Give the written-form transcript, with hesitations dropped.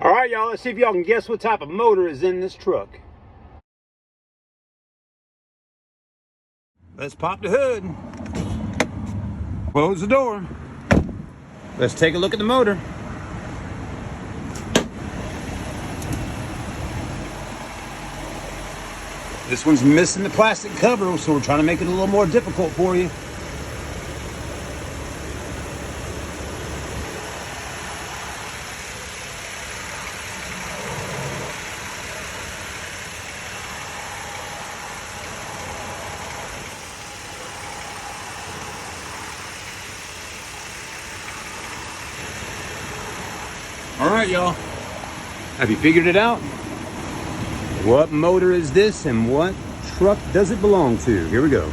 All right, y'all, let's see if y'all can guess what type of motor is in this truck. Let's pop the hood. Close the door. Let's take a look at the motor. This one's missing the plastic cover, so we're trying to make it a little more difficult for you. All right, y'all. Have you figured it out? What motor is this and what truck does it belong to? Here we go.